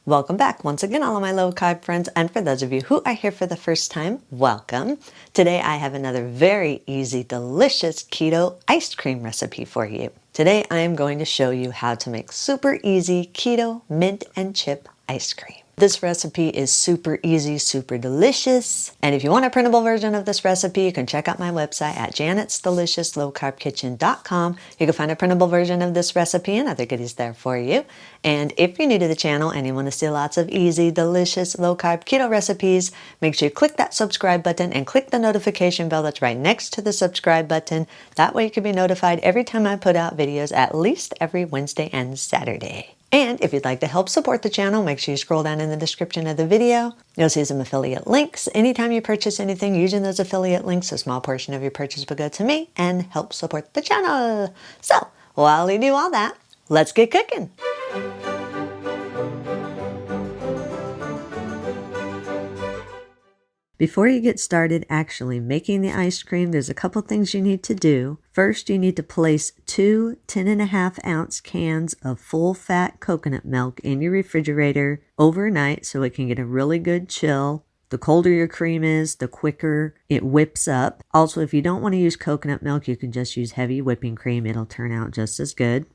Welcome back once again, all of my low carb friends, and for those of you who are here for the first time, welcome. Today I have another very easy, delicious keto ice cream recipe for you. Today I am going to show you how to make super easy keto mint and chip ice cream. This recipe is super easy, super delicious, and if you want a printable version of this recipe, you can check out my website at janet'sdeliciouslowcarbkitchen.com. You can find a printable version of this recipe and other goodies there for you. And if you're new to the channel and you want to see lots of easy, delicious, low-carb keto recipes, make sure you click that subscribe button and click the notification bell that's right next to the subscribe button. That way you can be notified every time I put out videos, at least every Wednesday and Saturday. And if you'd like to help support the channel, make sure you scroll down in the description of the video. You'll see some affiliate links. Anytime you purchase anything using those affiliate links, a small portion of your purchase will go to me and help support the channel. So while you do all that, let's get cooking. Before you get started actually making the ice cream, there's a couple things you need to do. First, you need to place 2 10.5-ounce cans of full-fat coconut milk in your refrigerator overnight so it can get a really good chill. The colder your cream is, the quicker it whips up. Also, if you don't want to use coconut milk, you can just use heavy whipping cream. It'll turn out just as good.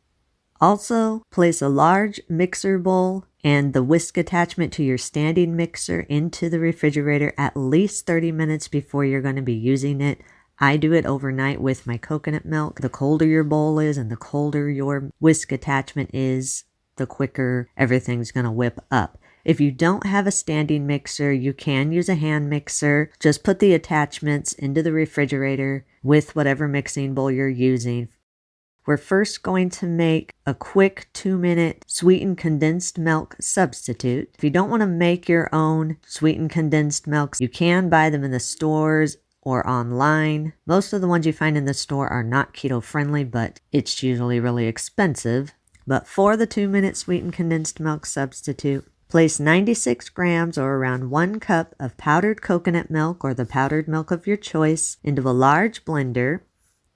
Also, place a large mixer bowl and the whisk attachment to your standing mixer into the refrigerator at least 30 minutes before you're going to be using it. I do it overnight with my coconut milk. The colder your bowl is and the colder your whisk attachment is, the quicker everything's going to whip up. If you don't have a standing mixer, you can use a hand mixer. Just put the attachments into the refrigerator with whatever mixing bowl you're using. We're first going to make a quick 2-minute sweetened condensed milk substitute. If you don't want to make your own sweetened condensed milks, you can buy them in the stores or online. Most of the ones you find in the store are not keto friendly, but it's usually really expensive. But for the 2-minute sweetened condensed milk substitute, place 96 grams or around 1 cup of powdered coconut milk or the powdered milk of your choice into a large blender.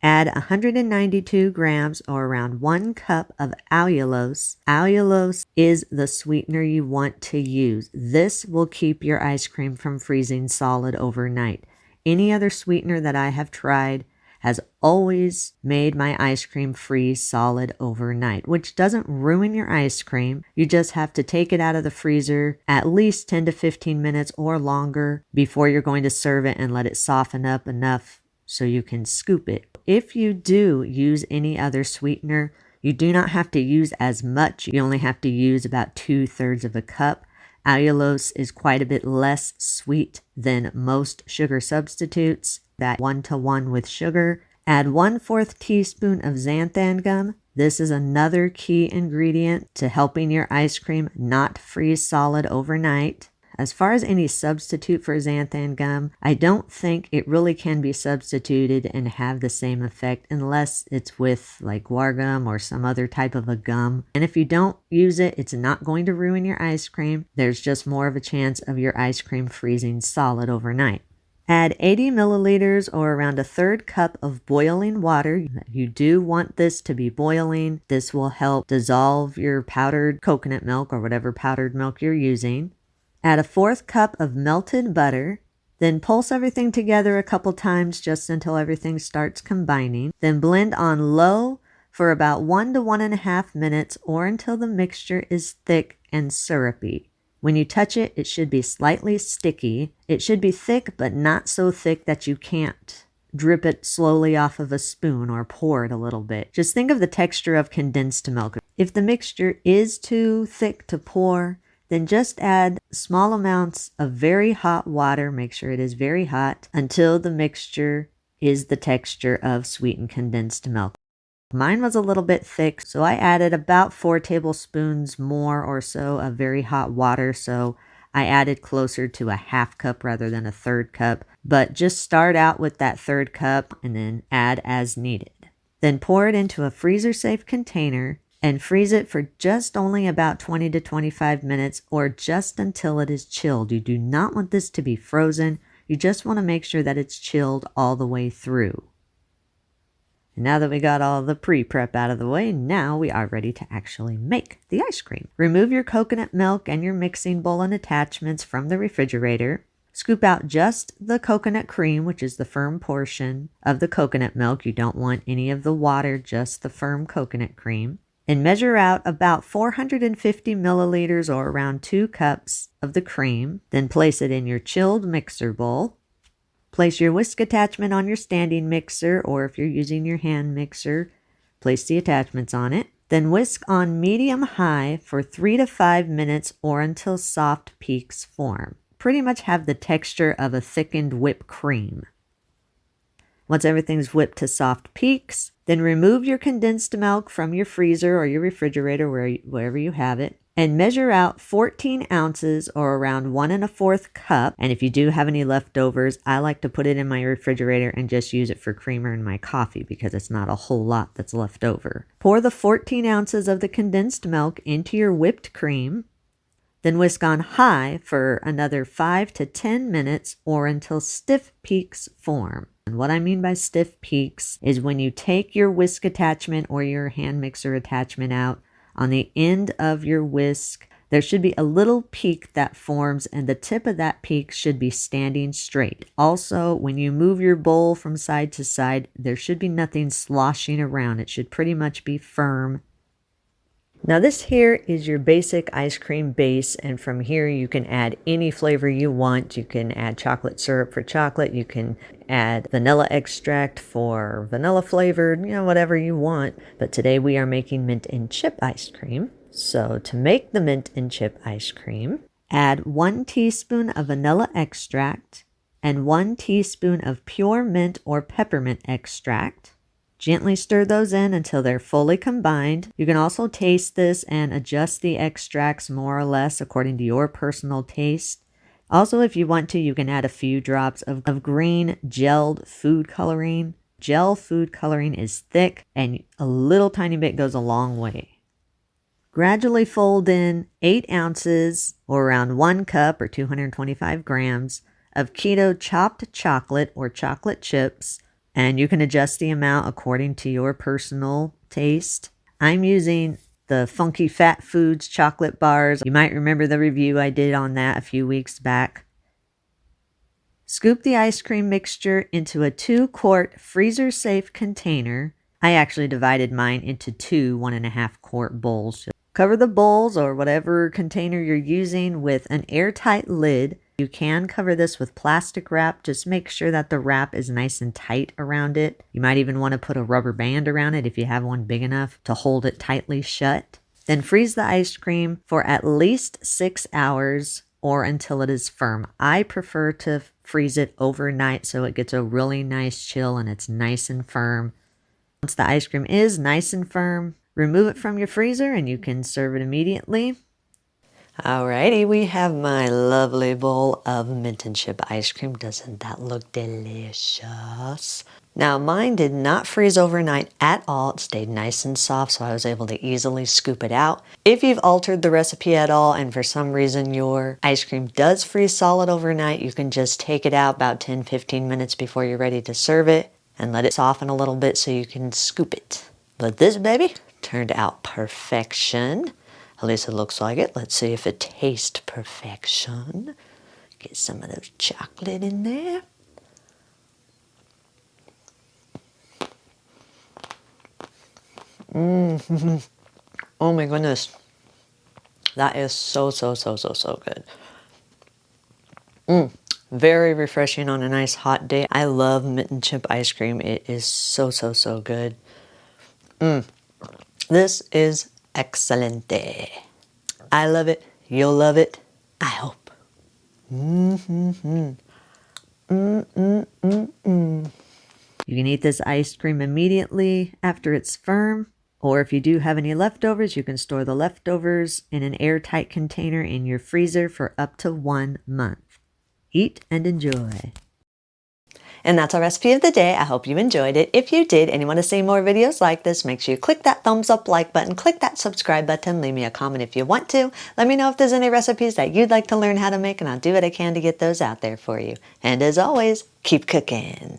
Add 192 grams or around 1 cup of allulose. Allulose is the sweetener you want to use. This will keep your ice cream from freezing solid overnight. Any other sweetener that I have tried has always made my ice cream freeze solid overnight, which doesn't ruin your ice cream. You just have to take it out of the freezer at least 10 to 15 minutes or longer before you're going to serve it and let it soften up enough so you can scoop it. If you do use any other sweetener, you do not have to use as much. You only have to use about 2/3 of a cup. Allulose is quite a bit less sweet than most sugar substitutes, that 1-to-1 with sugar. Add 1/4 teaspoon of xanthan gum. This is another key ingredient to helping your ice cream not freeze solid overnight. As far as any substitute for xanthan gum, I don't think it really can be substituted and have the same effect unless it's with like guar gum or some other type of a gum. And if you don't use it, it's not going to ruin your ice cream. There's just more of a chance of your ice cream freezing solid overnight. Add 80 milliliters or around 1/3 cup of boiling water. You do want this to be boiling. This will help dissolve your powdered coconut milk or whatever powdered milk you're using. Add 1/4 cup of melted butter, then pulse everything together a couple times just until everything starts combining. Then blend on low for about 1 to 1.5 minutes or until the mixture is thick and syrupy. When you touch it, it should be slightly sticky. It should be thick, but not so thick that you can't drip it slowly off of a spoon or pour it a little bit. Just think of the texture of condensed milk. If the mixture is too thick to pour, then just add small amounts of very hot water, make sure it is very hot, until the mixture is the texture of sweetened condensed milk. Mine was a little bit thick, so I added about 4 tablespoons more or so of very hot water, so I added closer to a 1/2 cup rather than a 1/3 cup. But just start out with that 1/3 cup and then add as needed. Then pour it into a freezer-safe container and freeze it for just only about 20 to 25 minutes or just until it is chilled. You do not want this to be frozen. You just want to make sure that it's chilled all the way through. Now that we got all the pre-prep out of the way, now we are ready to actually make the ice cream. Remove your coconut milk and your mixing bowl and attachments from the refrigerator. Scoop out just the coconut cream, which is the firm portion of the coconut milk. You don't want any of the water, just the firm coconut cream. And measure out about 450 milliliters or around 2 cups of the cream. Then place it in your chilled mixer bowl. Place your whisk attachment on your standing mixer, or if you're using your hand mixer, place the attachments on it. Then whisk on medium-high for 3 to 5 minutes or until soft peaks form. Pretty much have the texture of a thickened whipped cream. Once everything's whipped to soft peaks, then remove your condensed milk from your freezer or your refrigerator, wherever you have it, and measure out 14 ounces or around 1 1/4 cup. And if you do have any leftovers, I like to put it in my refrigerator and just use it for creamer in my coffee because it's not a whole lot that's left over. Pour the 14 ounces of the condensed milk into your whipped cream. Then whisk on high for another 5 to 10 minutes or until stiff peaks form. And what I mean by stiff peaks is when you take your whisk attachment or your hand mixer attachment out, on the end of your whisk, there should be a little peak that forms, and the tip of that peak should be standing straight. Also, when you move your bowl from side to side, there should be nothing sloshing around. It should pretty much be firm. Now this here is your basic ice cream base, and from here you can add any flavor you want. You can add chocolate syrup for chocolate, you can add vanilla extract for vanilla flavored, whatever you want. But today we are making mint and chip ice cream. So to make the mint and chip ice cream, add 1 teaspoon of vanilla extract and 1 teaspoon of pure mint or peppermint extract. Gently stir those in until they're fully combined. You can also taste this and adjust the extracts more or less according to your personal taste. Also, if you want to, you can add a few drops of green gelled food coloring. Gel food coloring is thick and a little tiny bit goes a long way. Gradually fold in 8 ounces or around 1 cup or 225 grams of Keto chopped chocolate or chocolate chips. And you can adjust the amount according to your personal taste. I'm using the Funky Fat Foods chocolate bars. You might remember the review I did on that a few weeks back. Scoop the ice cream mixture into a 2-quart freezer-safe container. I actually divided mine into 2 1.5-quart bowls. Cover the bowls or whatever container you're using with an airtight lid. You can cover this with plastic wrap. Just make sure that the wrap is nice and tight around it. You might even want to put a rubber band around it if you have one big enough to hold it tightly shut. Then freeze the ice cream for at least 6 hours or until it is firm. I prefer to freeze it overnight so it gets a really nice chill and it's nice and firm. Once the ice cream is nice and firm, remove it from your freezer and you can serve it immediately. Alrighty, we have my lovely bowl of mint and chip ice cream. Doesn't that look delicious? Now mine did not freeze overnight at all. It stayed nice and soft, so I was able to easily scoop it out. If you've altered the recipe at all and for some reason your ice cream does freeze solid overnight, you can just take it out about 10-15 minutes before you're ready to serve it and let it soften a little bit so you can scoop it. But this baby turned out perfection. At least it looks like it. Let's see if it tastes perfection. Get some of those chocolate in there. Oh my goodness. That is so good. Very refreshing on a nice hot day. I love mint and chip ice cream. It is so good. This is excelente. I love it. You'll love it. I hope. You can eat this ice cream immediately after it's firm, or if you do have any leftovers, you can store the leftovers in an airtight container in your freezer for up to 1 month. Eat and enjoy. And that's our recipe of the day. I hope you enjoyed it. If you did and you want to see more videos like this, make sure you click that thumbs up like button, click that subscribe button, leave me a comment if you want to. Let me know if there's any recipes that you'd like to learn how to make, and I'll do what I can to get those out there for you. And as always, keep cooking.